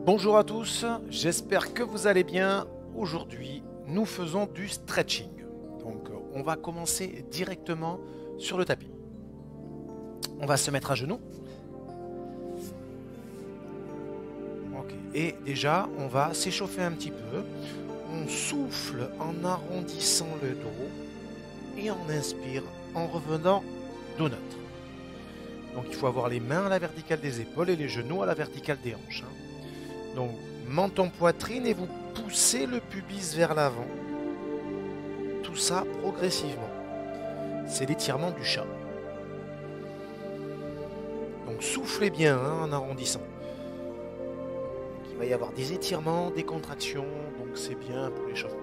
Bonjour à tous, j'espère que vous allez bien. Aujourd'hui, nous faisons du stretching. Donc, on va commencer directement sur le tapis. On va se mettre à genoux. Ok. Et déjà, on va s'échauffer un petit peu. On souffle en arrondissant le dos et on inspire en revenant dos neutre. Donc, il faut avoir les mains à la verticale des épaules et les genoux à la verticale des hanches. Donc, menton poitrine et vous poussez le pubis vers l'avant. Tout ça progressivement. C'est l'étirement du chat. Donc soufflez bien en arrondissant. Donc, il va y avoir des étirements, des contractions, donc c'est bien pour l'échauffement.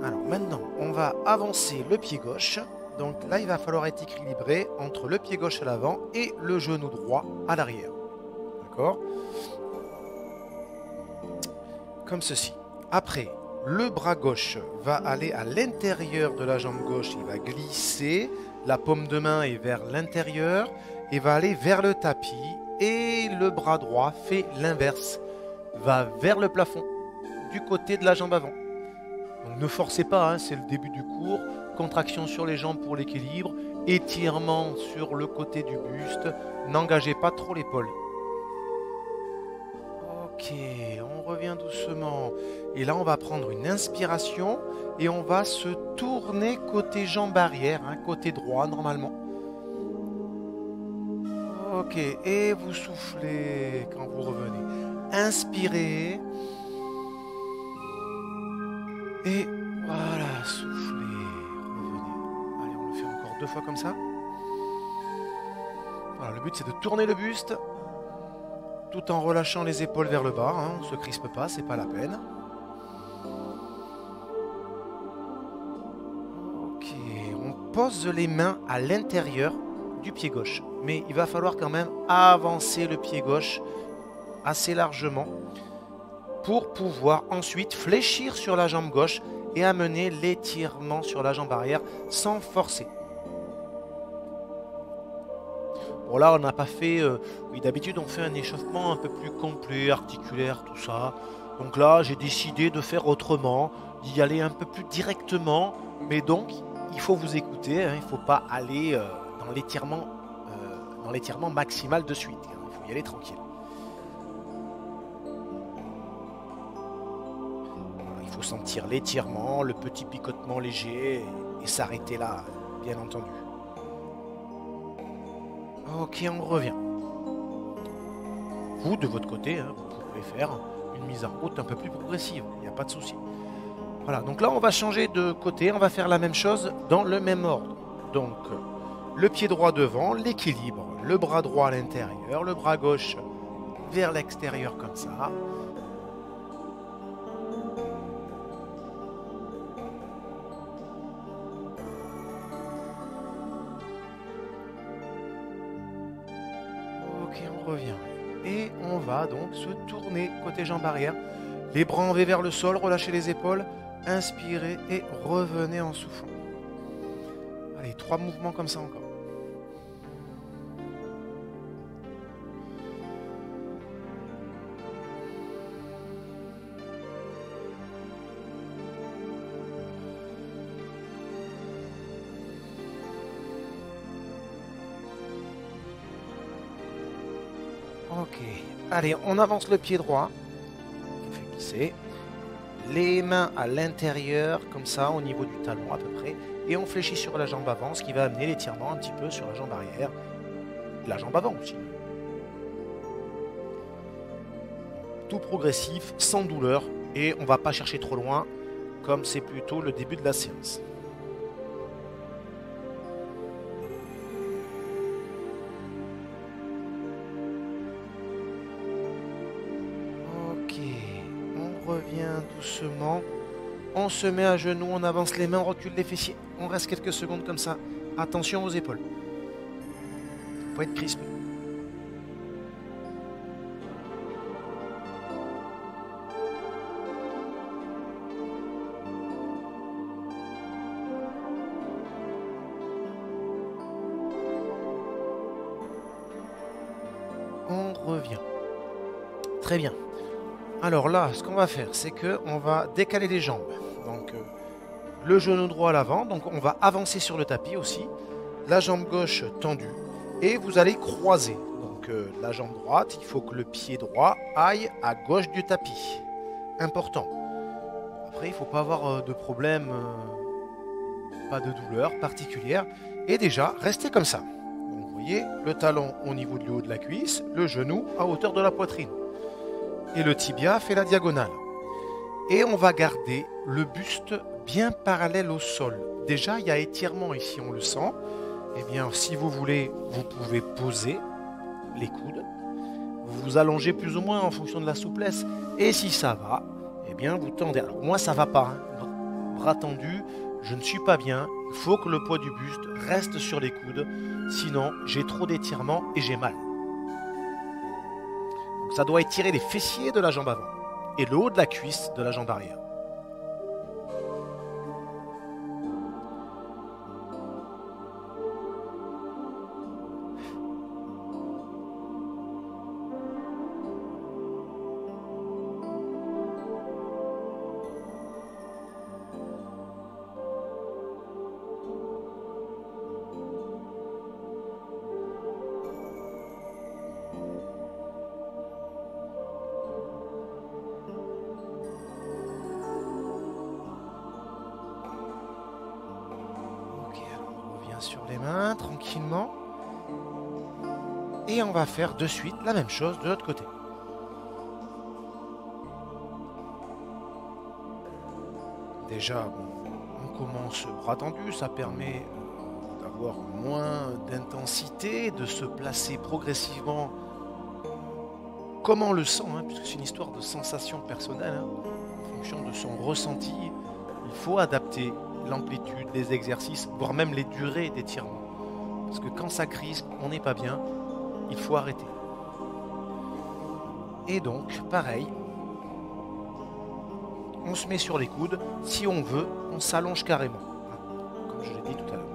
Alors maintenant, on va avancer le pied gauche. Donc là, il va falloir être équilibré entre le pied gauche à l'avant et le genou droit à l'arrière. D'accord? Comme ceci. Après, le bras gauche va aller à l'intérieur de la jambe gauche. Il va glisser. La paume de main est vers l'intérieur et va aller vers le tapis. Et le bras droit fait l'inverse. Va vers le plafond du côté de la jambe avant. Donc ne forcez pas, c'est le début du cours. Contraction sur les jambes pour l'équilibre. Étirement sur le côté du buste. N'engagez pas trop l'épaule. Ok, on revient doucement. Et là, on va prendre une inspiration et on va se tourner côté jambe arrière, côté droit normalement. Ok, et vous soufflez quand vous revenez. Inspirez. Et voilà, soufflez, revenez. Allez, on le fait encore 2 fois comme ça. Voilà, le but c'est de tourner le buste tout en relâchant les épaules vers le bas. On ne se crispe pas, c'est pas la peine. Ok, on pose les mains à l'intérieur du pied gauche. Mais il va falloir quand même avancer le pied gauche assez largement pour pouvoir ensuite fléchir sur la jambe gauche et amener l'étirement sur la jambe arrière sans forcer. Bon là on n'a pas fait, oui d'habitude on fait un échauffement un peu plus complet, articulaire, tout ça. Donc là j'ai décidé de faire autrement, d'y aller un peu plus directement. Mais donc il faut vous écouter, il ne faut pas aller dans l'étirement maximal de suite. Il faut y aller tranquille. Il faut sentir l'étirement, le petit picotement léger et s'arrêter là, bien entendu. Ok, on revient. Vous, de votre côté, vous pouvez faire une mise en route un peu plus progressive, il n'y a pas de souci. Voilà, donc là, on va changer de côté, on va faire la même chose dans le même ordre. Donc, le pied droit devant, l'équilibre, le bras droit à l'intérieur, le bras gauche vers l'extérieur comme ça. Ok, on revient. Et on va donc se tourner côté jambe arrière. Les bras en V vers le sol, relâchez les épaules. Inspirez et revenez en soufflant. Allez, 3 mouvements comme ça encore. Ok, allez, on avance le pied droit. On fait glisser. Les mains à l'intérieur, comme ça, au niveau du talon à peu près. Et on fléchit sur la jambe avant, ce qui va amener l'étirement un petit peu sur la jambe arrière. La jambe avant aussi. Tout progressif, sans douleur. Et on ne va pas chercher trop loin, comme c'est plutôt le début de la séance. doucement. On se met à genoux, on avance les mains, on recule les fessiers. On reste quelques secondes comme ça. Attention aux épaules. Faut être crispé. On revient. Très bien. Alors là, ce qu'on va faire, c'est que on va décaler les jambes. Donc le genou droit à l'avant, donc on va avancer sur le tapis aussi. La jambe gauche tendue et vous allez croiser. Donc la jambe droite, il faut que le pied droit aille à gauche du tapis. Important. Après, il ne faut pas avoir de problème, pas de douleur particulière. Et déjà, restez comme ça. Donc vous voyez, le talon au niveau du haut de la cuisse, le genou à hauteur de la poitrine. Et le tibia fait la diagonale. Et on va garder le buste bien parallèle au sol. Déjà, il y a étirement ici, on le sent. Eh bien, si vous voulez, vous pouvez poser les coudes. Vous vous allongez plus ou moins en fonction de la souplesse. Et si ça va, eh bien, vous tendez. Alors, moi, ça va pas. Bras tendus, je ne suis pas bien. Il faut que le poids du buste reste sur les coudes. Sinon, j'ai trop d'étirement et j'ai mal. Donc, ça doit étirer les fessiers de la jambe avant et le haut de la cuisse de la jambe arrière. Sur les mains, tranquillement. Et on va faire de suite la même chose de l'autre côté. Déjà, on commence bras tendu, ça permet d'avoir moins d'intensité, de se placer progressivement comme on le sent, puisque c'est une histoire de sensation personnelle, en fonction de son ressenti. Il faut adapter l'amplitude, les exercices, voire même les durées d'étirement. Parce que quand ça crispe, on n'est pas bien, il faut arrêter. Et donc, pareil, on se met sur les coudes. Si on veut, on s'allonge carrément, comme je l'ai dit tout à l'heure.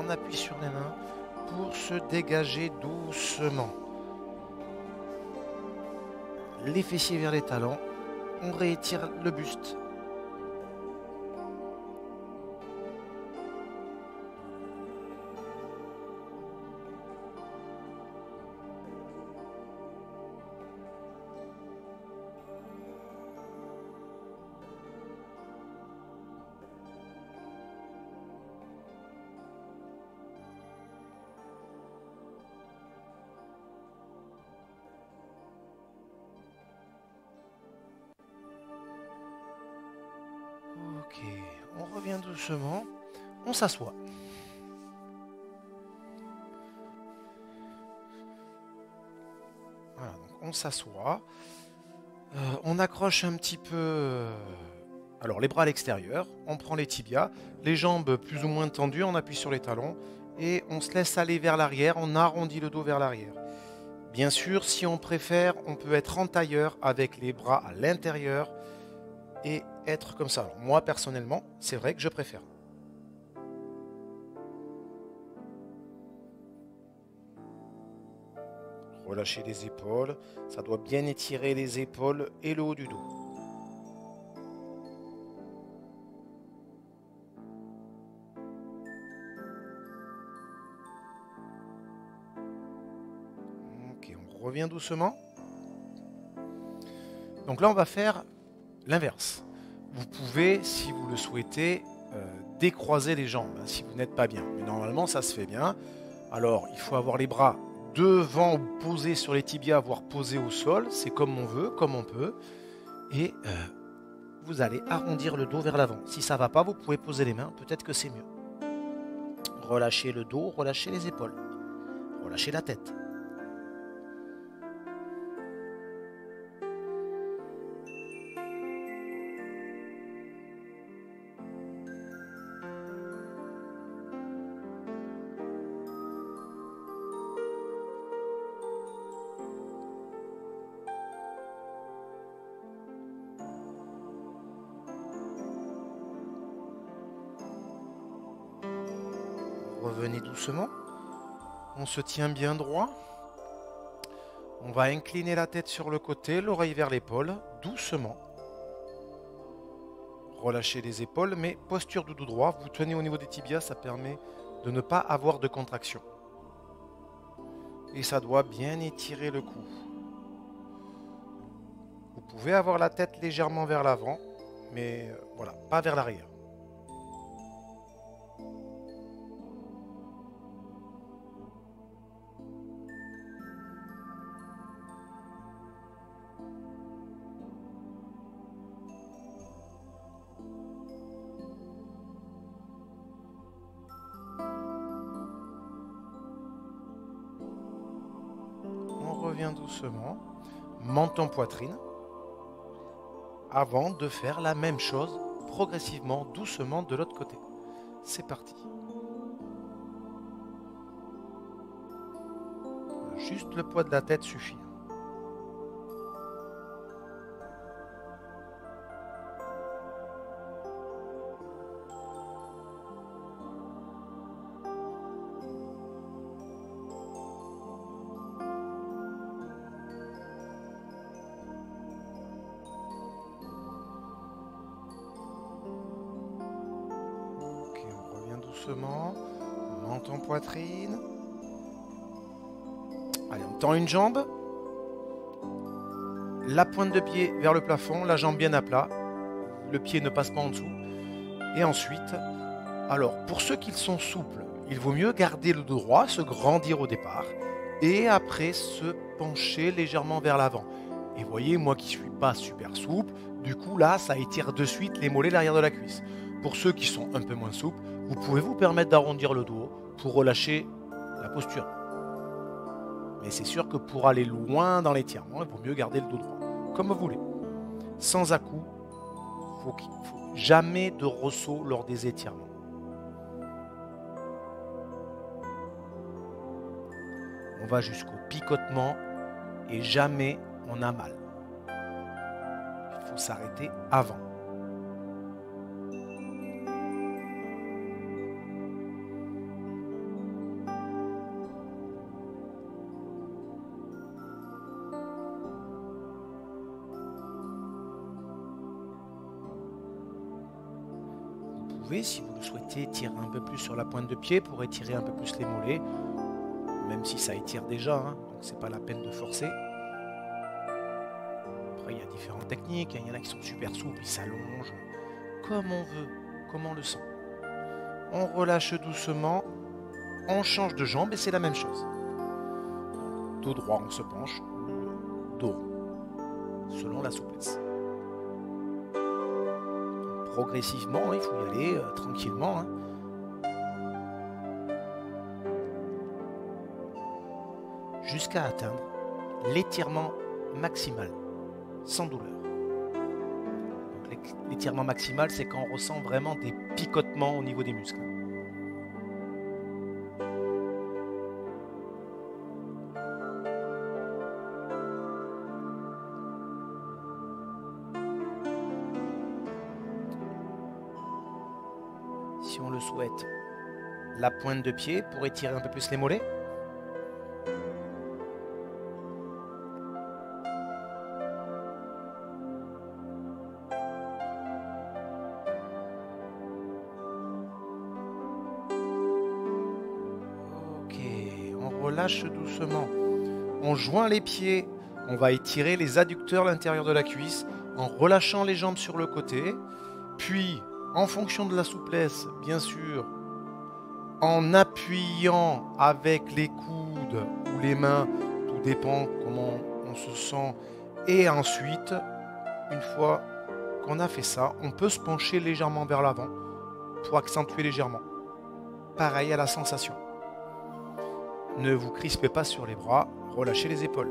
On appuie sur les mains pour se dégager doucement. Les fessiers vers les talons. On réétire le buste. Ok, on revient doucement, on s'assoit. Voilà, donc on s'assoit. On accroche un petit peu alors les bras à l'extérieur, on prend les tibias, les jambes plus ou moins tendues, on appuie sur les talons et on se laisse aller vers l'arrière, on arrondit le dos vers l'arrière. Bien sûr, si on préfère, on peut être en tailleur avec les bras à l'intérieur et être comme ça. Alors, moi, personnellement, c'est vrai que je préfère. Relâchez les épaules. Ça doit bien étirer les épaules et le haut du dos. Ok, on revient doucement. Donc là, on va faire l'inverse. Vous pouvez, si vous le souhaitez, décroiser les jambes, hein, si vous n'êtes pas bien. Mais normalement, ça se fait bien. Alors, il faut avoir les bras devant, posés sur les tibias, voire posés au sol. C'est comme on veut, comme on peut. Et vous allez arrondir le dos vers l'avant. Si ça ne va pas, vous pouvez poser les mains. Peut-être que c'est mieux. Relâchez le dos, relâchez les épaules. Relâchez la tête. Revenez doucement. On se tient bien droit. On va incliner la tête sur le côté, l'oreille vers l'épaule, doucement. Relâchez les épaules, mais posture doudou droit. Vous tenez au niveau des tibias, ça permet de ne pas avoir de contraction. Et ça doit bien étirer le cou. Vous pouvez avoir la tête légèrement vers l'avant, mais voilà, pas vers l'arrière. On revient doucement, menton poitrine, avant de faire la même chose progressivement, doucement de l'autre côté. C'est parti. Juste le poids de la tête suffit. Doucement, menton poitrine. Allez, on tend une jambe. La pointe de pied vers le plafond, la jambe bien à plat. Le pied ne passe pas en dessous. Et ensuite, alors pour ceux qui sont souples, il vaut mieux garder le dos droit, se grandir au départ. Et après se pencher légèrement vers l'avant. Et voyez, moi qui ne suis pas super souple, du coup là, ça étire de suite les mollets, l'arrière de la cuisse. Pour ceux qui sont un peu moins souples, vous pouvez vous permettre d'arrondir le dos pour relâcher la posture. Mais c'est sûr que pour aller loin dans l'étirement, il vaut mieux garder le dos droit, comme vous voulez. Sans à-coups, il ne faut jamais de ressaut lors des étirements. On va jusqu'au picotement et jamais on a mal. Il faut s'arrêter avant. Si vous le souhaitez, tirer un peu plus sur la pointe de pied pour étirer un peu plus les mollets, même si ça étire déjà, hein, donc c'est pas la peine de forcer. Après il y a différentes techniques, il y en a qui sont super souples, ils s'allongent, comme on veut, comme on le sent. On relâche doucement, on change de jambe et c'est la même chose. Dos droit on se penche, dos rond, selon la souplesse. Progressivement, il faut y aller tranquillement. Hein. Jusqu'à atteindre l'étirement maximal, sans douleur. L'étirement maximal, c'est quand on ressent vraiment des picotements au niveau des muscles. Si on le souhaite, la pointe de pied pour étirer un peu plus les mollets. relâche doucement. On joint les pieds, on va étirer les adducteurs à l'intérieur de la cuisse en relâchant les jambes sur le côté. Puis, en fonction de la souplesse, bien sûr, en appuyant avec les coudes ou les mains, tout dépend comment on se sent. Et ensuite, une fois qu'on a fait ça, on peut se pencher légèrement vers l'avant pour accentuer légèrement. Pareil à la sensation. Ne vous crispez pas sur les bras, relâchez les épaules.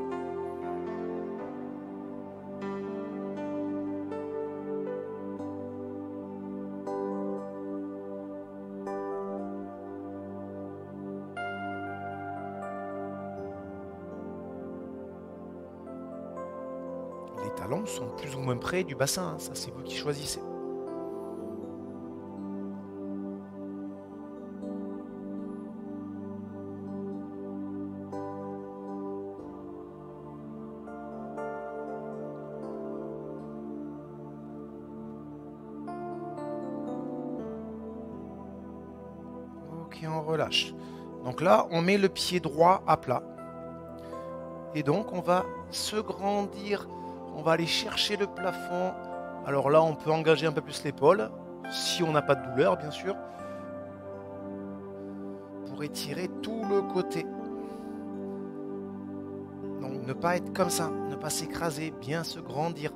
Les talons sont plus ou moins près du bassin, hein. Ça c'est vous qui choisissez. Ok, on relâche. Donc là, on met le pied droit à plat. Et donc, on va se grandir. On va aller chercher le plafond. Alors là, on peut engager un peu plus l'épaule, si on n'a pas de douleur, bien sûr, pour étirer tout le côté. Donc, ne pas être comme ça, ne pas s'écraser, bien se grandir.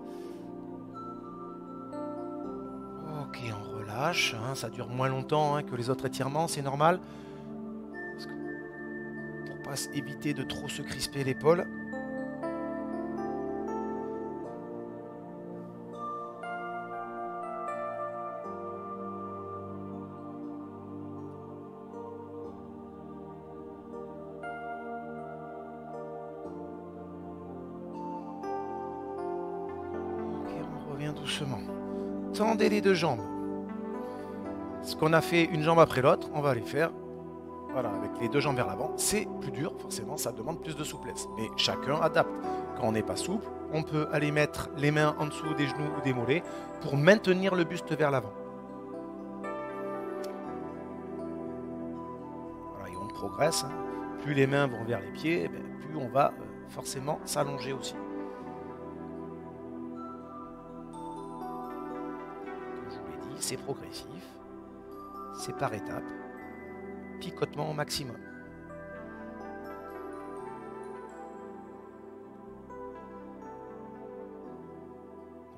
Ok, on relâche. Hein, ça dure moins longtemps que les autres étirements, c'est normal. Pour pas éviter de trop se crisper l'épaule. Doucement. Tendez les deux jambes. Ce qu'on a fait une jambe après l'autre, on va les faire voilà, avec les deux jambes vers l'avant. C'est plus dur, forcément, ça demande plus de souplesse. Mais chacun adapte. Quand on n'est pas souple, on peut aller mettre les mains en dessous des genoux ou des mollets pour maintenir le buste vers l'avant. Voilà, et on progresse. Hein. Plus les mains vont vers les pieds, plus on va forcément s'allonger aussi. C'est progressif, c'est par étapes, picotement au maximum.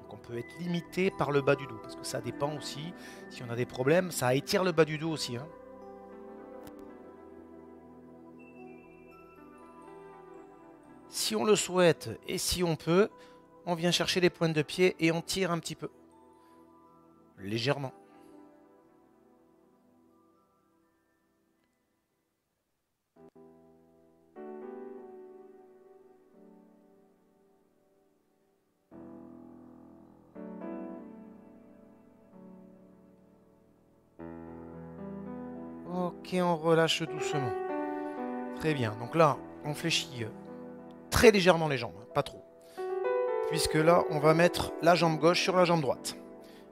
Donc on peut être limité par le bas du dos, parce que ça dépend aussi, si on a des problèmes, ça étire le bas du dos aussi. Hein. Si on le souhaite et si on peut, on vient chercher les pointes de pied et on tire un petit peu. Légèrement. Ok, on relâche doucement. Très bien. Donc là, on fléchit très légèrement les jambes, pas trop. Puisque là, on va mettre la jambe gauche sur la jambe droite.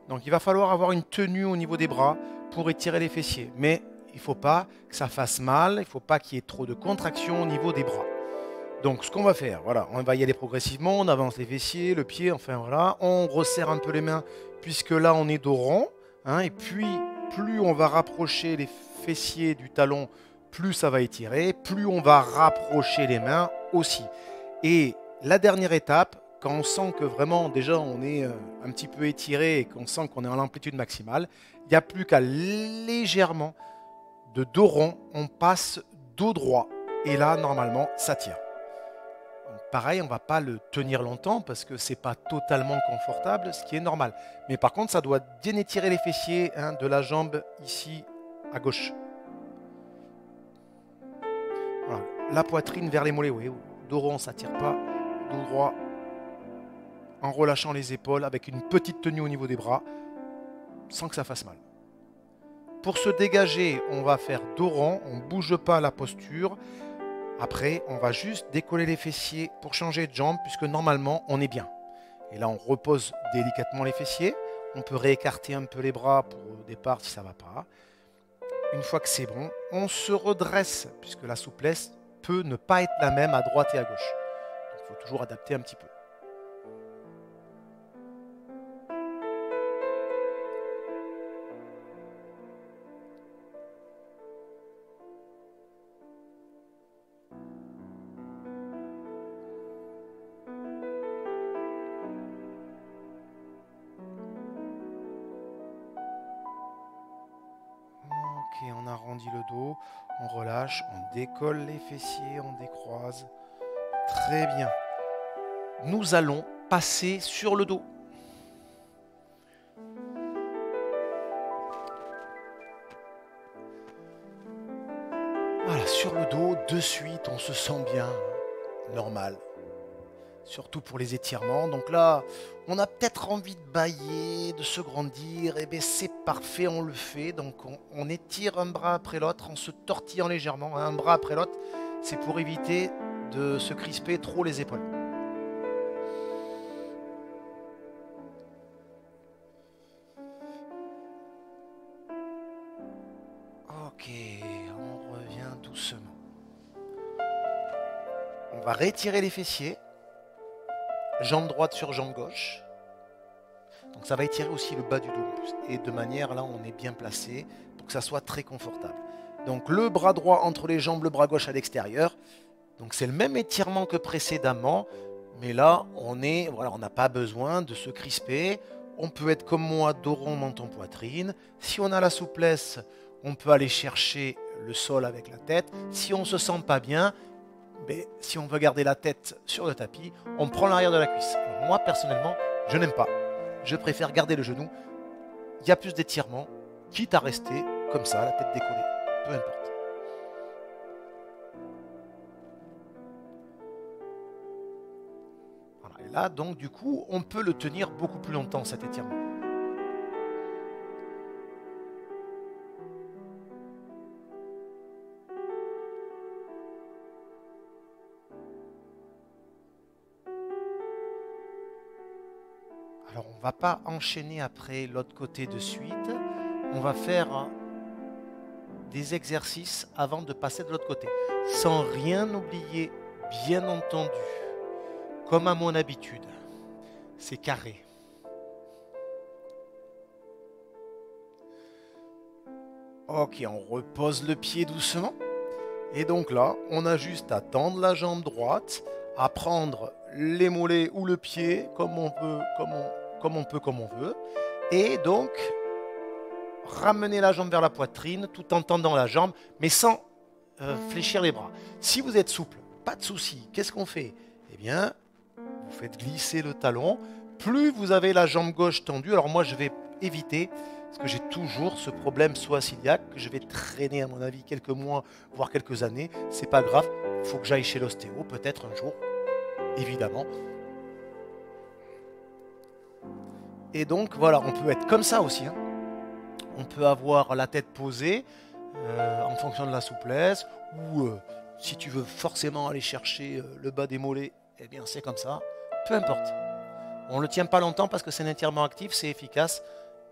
Donc il va falloir avoir une tenue au niveau des bras pour étirer les fessiers. Mais il ne faut pas que ça fasse mal, il ne faut pas qu'il y ait trop de contraction au niveau des bras. Donc ce qu'on va faire, voilà, on va y aller progressivement, on avance les fessiers, le pied, enfin voilà. On resserre un peu les mains puisque là on est dos rond. Hein, et puis plus on va rapprocher les fessiers du talon, plus ça va étirer, plus on va rapprocher les mains aussi. Et la dernière étape, quand on sent que vraiment déjà on est un petit peu étiré et qu'on sent qu'on est en amplitude maximale, il n'y a plus qu'à légèrement de dos rond, on passe dos droit. Et là, normalement, ça tire. Donc, pareil, on ne va pas le tenir longtemps parce que ce n'est pas totalement confortable, ce qui est normal. Mais par contre, ça doit bien étirer les fessiers de la jambe ici à gauche. Voilà. La poitrine vers les mollets, oui. Dos rond, ça ne tire pas. Dos droit. En relâchant les épaules avec une petite tenue au niveau des bras sans que ça fasse mal. Pour se dégager, on va faire dos rond, on ne bouge pas la posture. Après, on va juste décoller les fessiers pour changer de jambe puisque normalement, on est bien. Et là, on repose délicatement les fessiers. On peut réécarter un peu les bras pour au départ si ça ne va pas. Une fois que c'est bon, on se redresse puisque la souplesse peut ne pas être la même à droite et à gauche. Il faut toujours adapter un petit peu. Ok, on arrondit le dos, on relâche, on décolle les fessiers, on décroise. Très bien. Nous allons passer sur le dos. Voilà, sur le dos, de suite, on se sent bien, normal. Surtout pour les étirements. Donc là, on a peut-être envie de bâiller, de se grandir. Et bien c'est parfait, on le fait. Donc on étire un bras après l'autre en se tortillant légèrement. Un bras après l'autre, c'est pour éviter de se crisper trop les épaules. Ok, on revient doucement. On va rétirer les fessiers. Jambe droite sur jambe gauche. Donc ça va étirer aussi le bas du dos en plus. Et de manière, là, on est bien placé pour que ça soit très confortable. Donc le bras droit entre les jambes, le bras gauche à l'extérieur. Donc c'est le même étirement que précédemment. Mais là, voilà, on n'a pas besoin de se crisper. On peut être comme moi, dos rond, menton, poitrine. Si on a la souplesse, on peut aller chercher le sol avec la tête. Si on ne se sent pas bien, mais si on veut garder la tête sur le tapis, on prend l'arrière de la cuisse. Alors moi, personnellement, je n'aime pas. Je préfère garder le genou. Il y a plus d'étirement, quitte à rester comme ça, la tête décollée. Peu importe. Voilà. Et là, donc, du coup, on peut le tenir beaucoup plus longtemps, cet étirement. Alors, on ne va pas enchaîner après l'autre côté de suite. On va faire des exercices avant de passer de l'autre côté. Sans rien oublier, bien entendu. Comme à mon habitude. C'est carré. Ok, on repose le pied doucement. Et donc là, on a juste à tendre la jambe droite, à prendre les mollets ou le pied, comme on peut, comme on veut. Et donc, ramener la jambe vers la poitrine tout en tendant la jambe, mais sans fléchir les bras. Si vous êtes souple, pas de souci. Qu'est-ce qu'on fait? Eh bien, vous faites glisser le talon. Plus vous avez la jambe gauche tendue, alors moi je vais éviter, parce que j'ai toujours ce problème psoas-iliaque, que je vais traîner à mon avis quelques mois, voire quelques années. C'est pas grave, il faut que j'aille chez l'ostéo, peut-être un jour, évidemment. Et donc voilà, on peut être comme ça aussi. Hein. On peut avoir la tête posée en fonction de la souplesse, ou si tu veux forcément aller chercher le bas des mollets, eh bien c'est comme ça. Peu importe. On ne le tient pas longtemps parce que c'est un étirement actif, c'est efficace.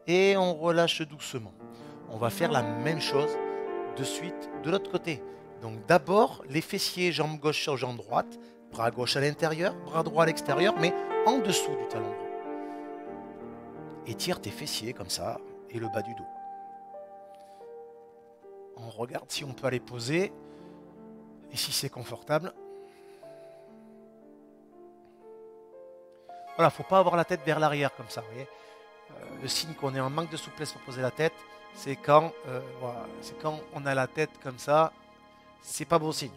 Et on relâche doucement. On va faire la même chose de suite de l'autre côté. Donc d'abord, les fessiers, jambe gauche sur jambe droite, bras gauche à l'intérieur, bras droit à l'extérieur, mais en dessous du talon droit. Étire tes fessiers comme ça et le bas du dos. On regarde si on peut aller poser et si c'est confortable. Voilà, faut pas avoir la tête vers l'arrière comme ça, vous voyez. Le signe qu'on est en manque de souplesse pour poser la tête, c'est quand, voilà, c'est quand on a la tête comme ça, c'est pas bon signe.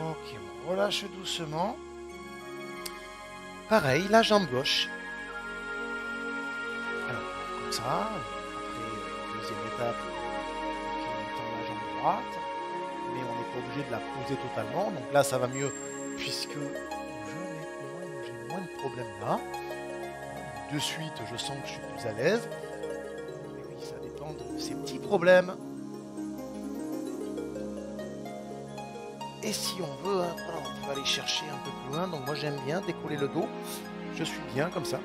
Ok, on relâche doucement. Pareil, la jambe gauche. Alors, comme ça. Après, deuxième étape, on tend la jambe droite. Mais on n'est pas obligé de la poser totalement. Donc là, ça va mieux puisque j'ai moins de problème-là. De suite, je sens que je suis plus à l'aise. Et oui, ça dépend de ces petits problèmes. Et si on veut, hein, voilà, on peut aller chercher un peu plus loin. Donc moi j'aime bien décoller le dos. Je suis bien comme ça.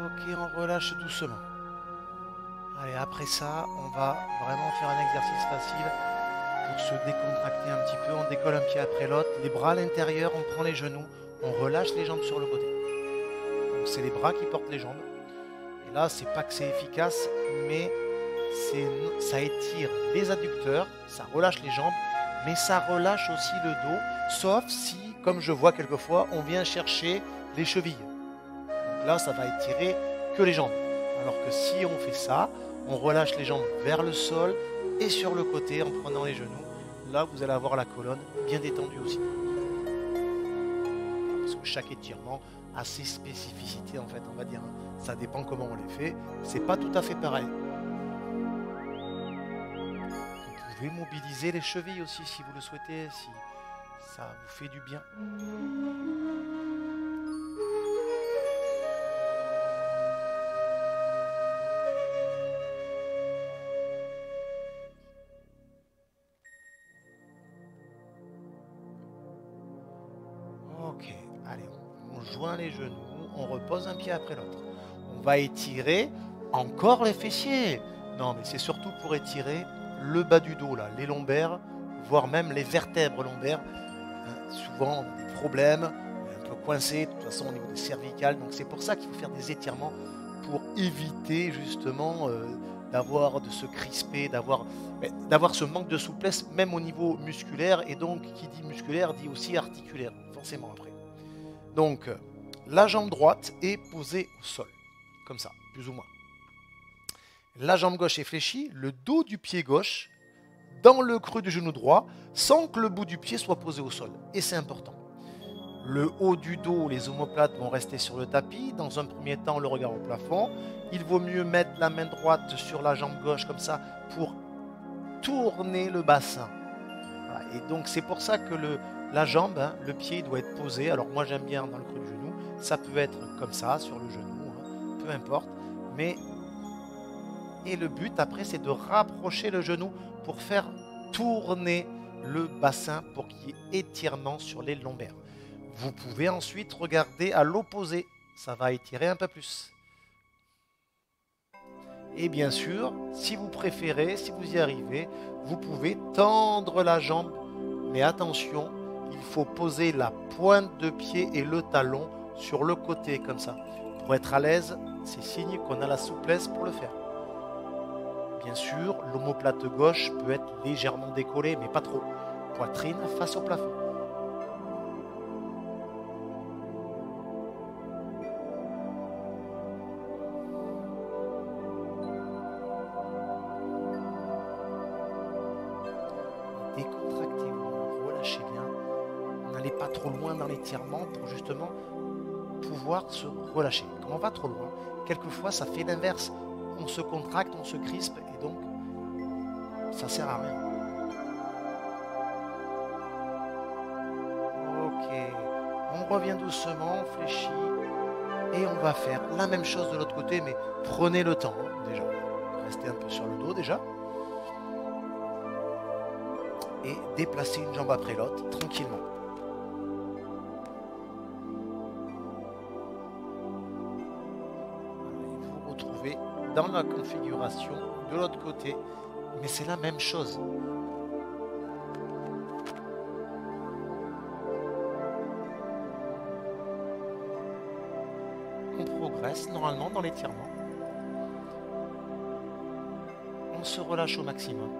Ok, on relâche doucement. Allez, après ça, on va vraiment faire un exercice facile pour se décontracter un petit peu. On décolle un pied après l'autre, les bras à l'intérieur, on prend les genoux, on relâche les jambes sur le côté. Donc c'est les bras qui portent les jambes. Et là, c'est pas que c'est efficace, mais ça étire les adducteurs, ça relâche les jambes, mais ça relâche aussi le dos, sauf si, comme je vois quelquefois, on vient chercher les chevilles. Donc là, ça va étirer que les jambes. Alors que si on fait ça, on relâche les jambes vers le sol et sur le côté en prenant les genoux. Là, vous allez avoir la colonne bien détendue aussi. Parce que chaque étirement a ses spécificités, en fait, on va dire. Ça dépend comment on les fait. C'est pas tout à fait pareil. Vous pouvez mobiliser les chevilles aussi si vous le souhaitez, si ça vous fait du bien. Ok, allez, on joint les genoux, on repose un pied après l'autre. On va étirer encore les fessiers. Non, mais c'est surtout pour étirer le bas du dos, là, les lombaires, voire même les vertèbres lombaires. Souvent, on a des problèmes, un peu coincés, de toute façon, au niveau des cervicales. Donc, c'est pour ça qu'il faut faire des étirements pour éviter, justement, d'avoir de se crisper, d'avoir ce manque de souplesse, même au niveau musculaire. Et donc, qui dit musculaire dit aussi articulaire, forcément après. Donc, la jambe droite est posée au sol, comme ça, plus ou moins. La jambe gauche est fléchie, le dos du pied gauche dans le creux du genou droit, sans que le bout du pied soit posé au sol. Et c'est important. Le haut du dos, les omoplates vont rester sur le tapis. Dans un premier temps, le regard au plafond. Il vaut mieux mettre la main droite sur la jambe gauche, comme ça, pour tourner le bassin. Voilà. Et donc, c'est pour ça que la jambe, hein, le pied doit être posé. Alors, moi, j'aime bien dans le creux du genou. Ça peut être comme ça, sur le genou, hein, peu importe. Mais... Et le but après, c'est de rapprocher le genou pour faire tourner le bassin pour qu'il y ait étirement sur les lombaires. Vous pouvez ensuite regarder à l'opposé. Ça va étirer un peu plus. Et bien sûr, si vous préférez, si vous y arrivez, vous pouvez tendre la jambe. Mais attention, il faut poser la pointe de pied et le talon sur le côté comme ça. Pour être à l'aise, c'est signe qu'on a la souplesse pour le faire. Bien sûr, l'omoplate gauche peut être légèrement décollée, mais pas trop. Poitrine face au plafond. Décontractez-vous, relâchez bien. N'allez pas trop loin dans l'étirement pour justement pouvoir se relâcher. Quand on va trop loin, quelquefois ça fait l'inverse. On se contracte, on se crispe et donc ça sert à rien. Ok, on revient doucement, on fléchit et on va faire la même chose de l'autre côté, mais prenez le temps déjà. Restez un peu sur le dos déjà et déplacez une jambe après l'autre tranquillement. Dans la configuration de l'autre côté, mais c'est la même chose. On progresse normalement dans l'étirement. On se relâche au maximum.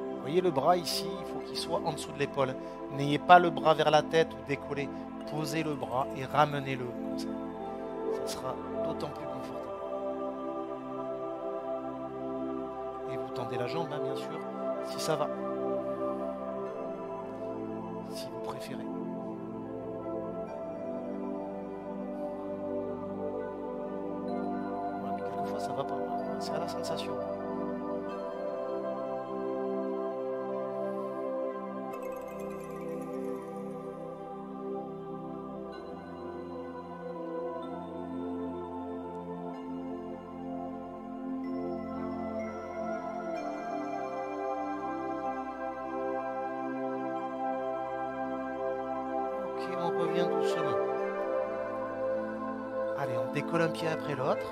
Vous voyez le bras ici, il faut qu'il soit en dessous de l'épaule. N'ayez pas le bras vers la tête ou décollé. Posez le bras et ramenez-le comme ça. Ça sera d'autant plus confortable. Et vous tendez la jambe, hein, bien sûr, si ça va. Si vous préférez. Voilà, mais quelquefois ça va pas. C'est à la sensation. On revient doucement. Allez, on décolle un pied après l'autre.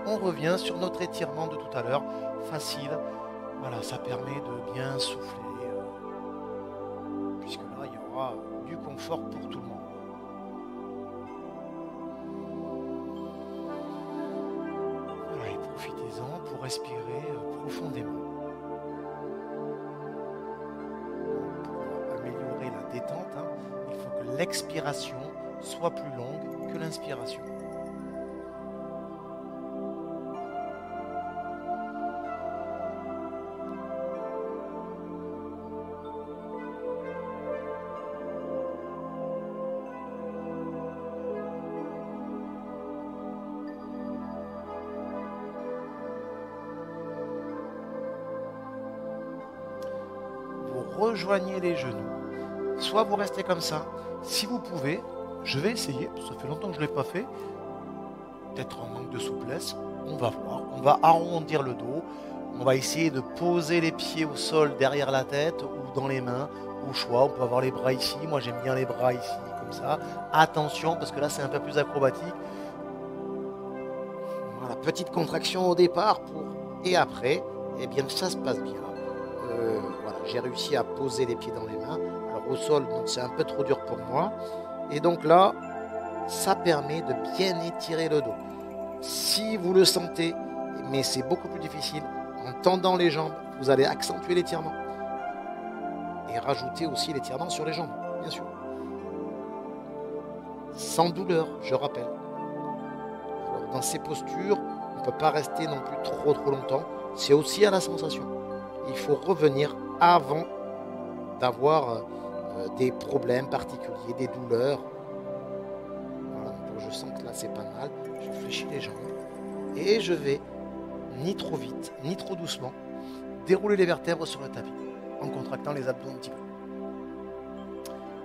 On revient sur notre étirement de tout à l'heure. Facile. Voilà, ça permet de bien souffler. Puisque là, il y aura du confort pour tout le monde. Voilà, et profitez-en pour respirer profondément. Pour améliorer la détente, hein, il faut que l'expiration soit plus longue que l'inspiration. Vous rejoignez les genoux. Soit vous restez comme ça. Si vous pouvez, je vais essayer, ça fait longtemps que je ne l'ai pas fait. Peut-être en manque de souplesse. On va voir. On va arrondir le dos. On va essayer de poser les pieds au sol derrière la tête ou dans les mains. Au choix, on peut avoir les bras ici. Moi, j'aime bien les bras ici, comme ça. Attention, parce que là, c'est un peu plus acrobatique. Voilà, petite contraction au départ. Et après, eh bien, ça se passe bien. Voilà, j'ai réussi à poser les pieds dans les mains. Alors au sol, donc c'est un peu trop dur pour moi. Et donc là, ça permet de bien étirer le dos. Si vous le sentez, mais c'est beaucoup plus difficile, en tendant les jambes, vous allez accentuer l'étirement. Et rajouter aussi l'étirement sur les jambes, bien sûr. Sans douleur, je rappelle. Alors dans ces postures, on ne peut pas rester non plus trop longtemps. C'est aussi à la sensation. Il faut revenir avant d'avoir des problèmes particuliers, des douleurs. Voilà, donc je sens que là c'est pas mal. Je fléchis les jambes et je vais, ni trop vite, ni trop doucement, dérouler les vertèbres sur le tapis en contractant les abdos un petit peu.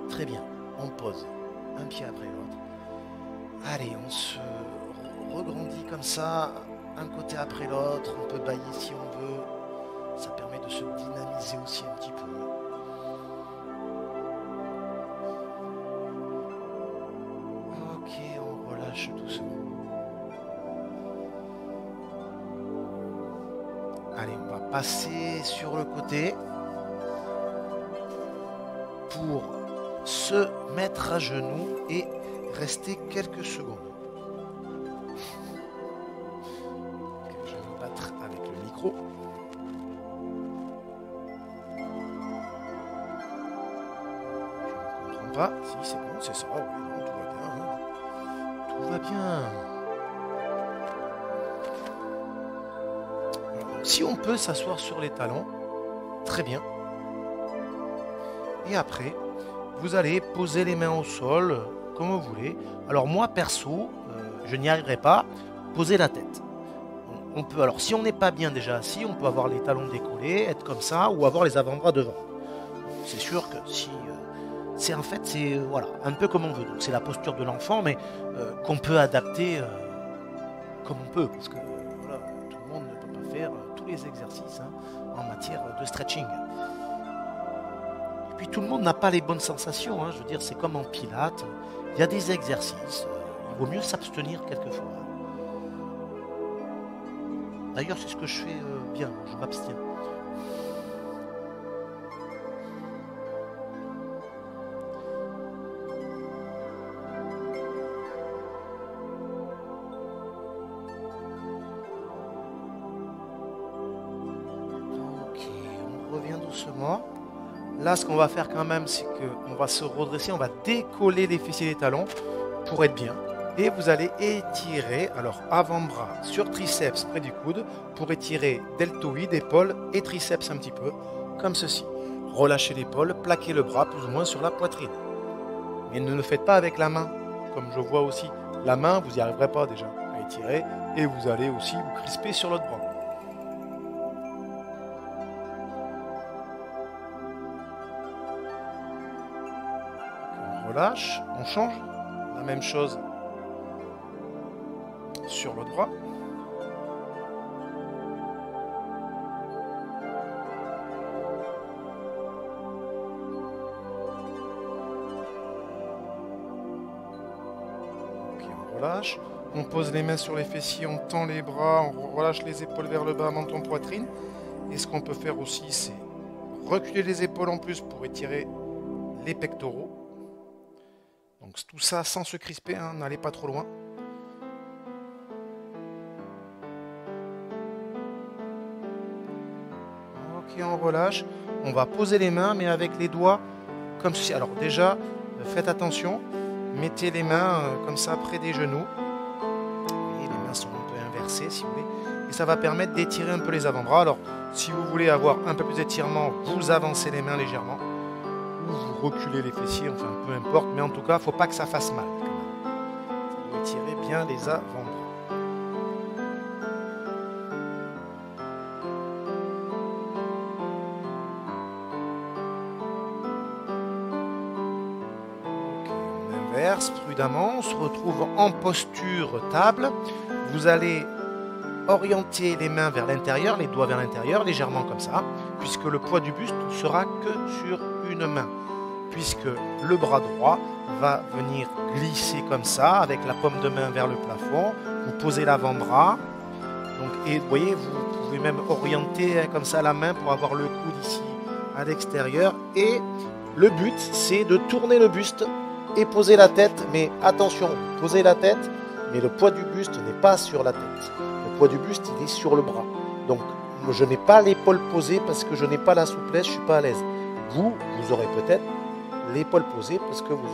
Très bien, on pose un pied après l'autre. Allez, on se regrandit comme ça, un côté après l'autre. On peut bailler si on veut. Ça permet de se dynamiser aussi un petit peu. Ok, on relâche doucement. Allez, on va passer sur le côté pour se mettre à genoux et rester quelques secondes. Je vais me battre avec le micro. Pas. Si, c'est bon, c'est ça. Oui, non, tout va bien. Hein. Tout va bien. Alors, si on peut s'asseoir sur les talons, très bien. Et après, vous allez poser les mains au sol, comme vous voulez. Alors moi, perso, je n'y arriverai pas. Poser la tête. On peut, alors si on n'est pas bien déjà assis, on peut avoir les talons décollés, être comme ça, ou avoir les avant-bras devant. C'est sûr que si... c'est en fait, c'est voilà, un peu comme on veut. Donc c'est la posture de l'enfant, mais qu'on peut adapter comme on peut, parce que voilà, tout le monde ne peut pas faire tous les exercices hein, en matière de stretching. Et puis tout le monde n'a pas les bonnes sensations. Hein, je veux dire, c'est comme en pilates. Il y a des exercices. Il vaut mieux s'abstenir quelquefois. D'ailleurs, c'est ce que je fais bien. Je m'abstiens. Doucement. Là, ce qu'on va faire quand même, c'est qu'on va se redresser, on va décoller les fessiers des talons pour être bien. Et vous allez étirer, alors avant-bras sur triceps près du coude, pour étirer deltoïde, épaule et triceps un petit peu, comme ceci. Relâchez l'épaule, plaquez le bras plus ou moins sur la poitrine. Mais ne le faites pas avec la main, comme je vois aussi. La main, vous n'y arriverez pas déjà à étirer, et vous allez aussi vous crisper sur l'autre bras. On relâche, on change, la même chose sur l'autre bras. Ok, on relâche. On pose les mains sur les fessiers, on tend les bras, on relâche les épaules vers le bas, menton, poitrine. Et ce qu'on peut faire aussi, c'est reculer les épaules en plus pour étirer les pectoraux. Donc tout ça sans se crisper, hein, n'allez pas trop loin. Ok, on relâche. On va poser les mains, mais avec les doigts comme ceci. Alors déjà, faites attention. Mettez les mains comme ça près des genoux. Et les mains sont un peu inversées, si vous voulez. Et ça va permettre d'étirer un peu les avant-bras. Alors, si vous voulez avoir un peu plus d'étirement, vous avancez les mains légèrement. Ou vous reculez les fessiers, enfin peu importe. Mais en tout cas, il ne faut pas que ça fasse mal. Ça doit étirer bien les avant-bras. Prudemment, on se retrouve en posture table. Vous allez orienter les mains vers l'intérieur, les doigts vers l'intérieur, légèrement comme ça, puisque le poids du buste ne sera que sur une main, puisque le bras droit va venir glisser comme ça, avec la paume de main vers le plafond. Vous posez l'avant-bras, et vous voyez, vous pouvez même orienter comme ça la main pour avoir le coude ici à l'extérieur. Et le but, c'est de tourner le buste et poser la tête, mais attention, posez la tête, mais le poids du buste n'est pas sur la tête. Le poids du buste, il est sur le bras. Donc, je n'ai pas l'épaule posée parce que je n'ai pas la souplesse, je ne suis pas à l'aise. Vous aurez peut-être l'épaule posée parce que vous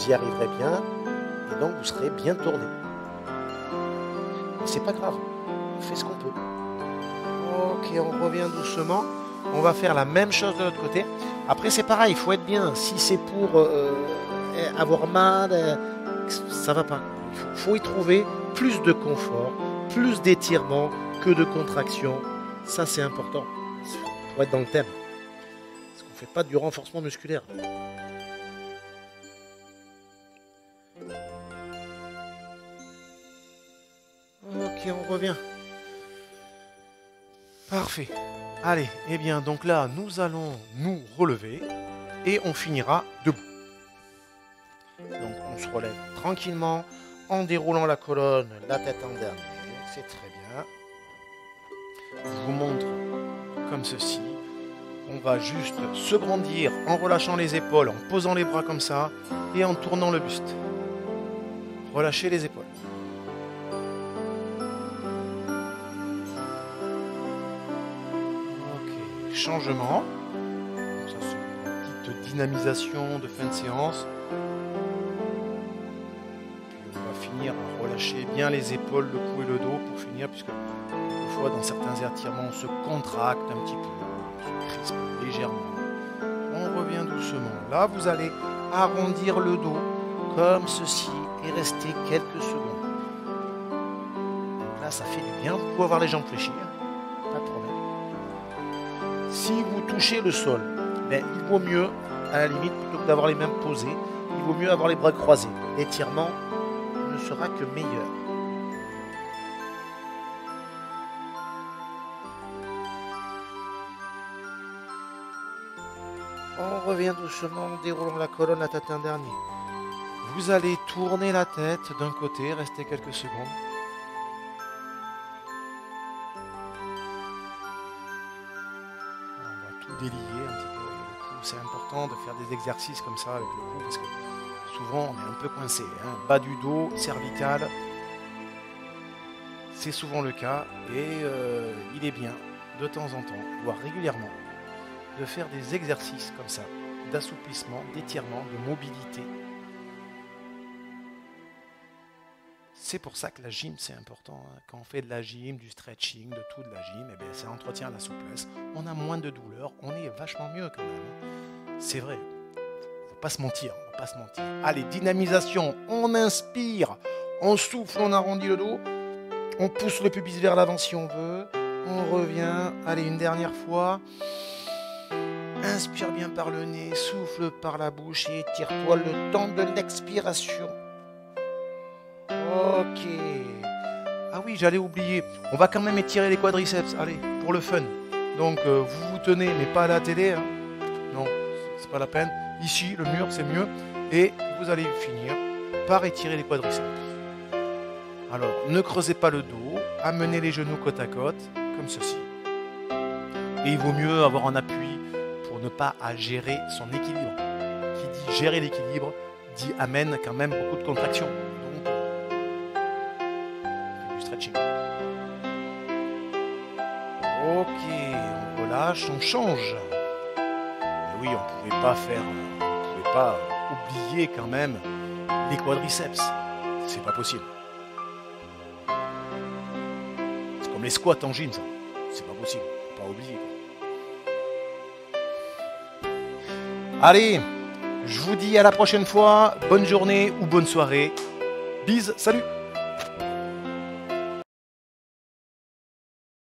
y arriverez bien et donc vous serez bien tourné. C'est pas grave, on fait ce qu'on peut. Ok, on revient doucement. On va faire la même chose de l'autre côté. Après, c'est pareil, il faut être bien. Si c'est pour avoir mal, ça va pas. Il faut y trouver plus de confort, plus d'étirement que de contraction. Ça, c'est important pour être dans le thème. Parce qu'on ne fait pas du renforcement musculaire. Ok, on revient. Parfait. Allez, eh bien, donc là, nous allons nous relever et on finira debout. Donc, on se relève tranquillement en déroulant la colonne, la tête en dernier. C'est très bien. Je vous montre comme ceci. On va juste se grandir en relâchant les épaules, en posant les bras comme ça et en tournant le buste. Relâchez les épaules. Changement. Ça, c'est une petite dynamisation de fin de séance. Puis on va finir à relâcher bien les épaules, le cou et le dos pour finir, puisque des fois dans certains étirements on se contracte un petit peu, on se crispe légèrement. On revient doucement. Là, vous allez arrondir le dos comme ceci et rester quelques secondes. Donc là, ça fait du bien. Vous pouvez avoir les jambes fléchies, pas de problème. Si vous touchez le sol, il vaut mieux, à la limite, plutôt que d'avoir les mains posées, il vaut mieux avoir les bras croisés. L'étirement ne sera que meilleur. On revient doucement, déroulant la colonne, la tête en dernier. Vous allez tourner la tête d'un côté, rester quelques secondes. Délier un petit peu le cou. C'est important de faire des exercices comme ça avec le cou parce que souvent on est un peu coincé. Bas du dos, cervical, c'est souvent le cas et il est bien de temps en temps, voire régulièrement, de faire des exercices comme ça, d'assouplissement, d'étirement, de mobilité. C'est pour ça que la gym, c'est important. Hein. Quand on fait de la gym, du stretching, de tout de la gym, eh bien, ça entretient la souplesse. On a moins de douleur, on est vachement mieux quand même. C'est vrai. Faut pas se mentir, on va pas se mentir. Allez, dynamisation, on inspire, on souffle, on arrondit le dos, on pousse le pubis vers l'avant si on veut, on revient, allez, une dernière fois. Inspire bien par le nez, souffle par la bouche et étire-toi le temps de l'expiration. Ok. Ah oui, j'allais oublier. On va quand même étirer les quadriceps, allez, pour le fun. Donc, vous vous tenez, mais pas à la télé. Hein. Non, c'est pas la peine. Ici, le mur, c'est mieux. Et vous allez finir par étirer les quadriceps. Alors, ne creusez pas le dos, amenez les genoux côte à côte, comme ceci. Et il vaut mieux avoir un appui pour ne pas à gérer son équilibre. Qui dit gérer l'équilibre, dit amène quand même beaucoup de contractions. Donc, du stretching. Ok, on relâche, on change. Et oui, on ne pouvait pas oublier quand même les quadriceps. C'est pas possible. C'est comme les squats en gym, ça. C'est pas possible, faut pas oublier. Allez, je vous dis à la prochaine fois. Bonne journée ou bonne soirée. Bise, salut!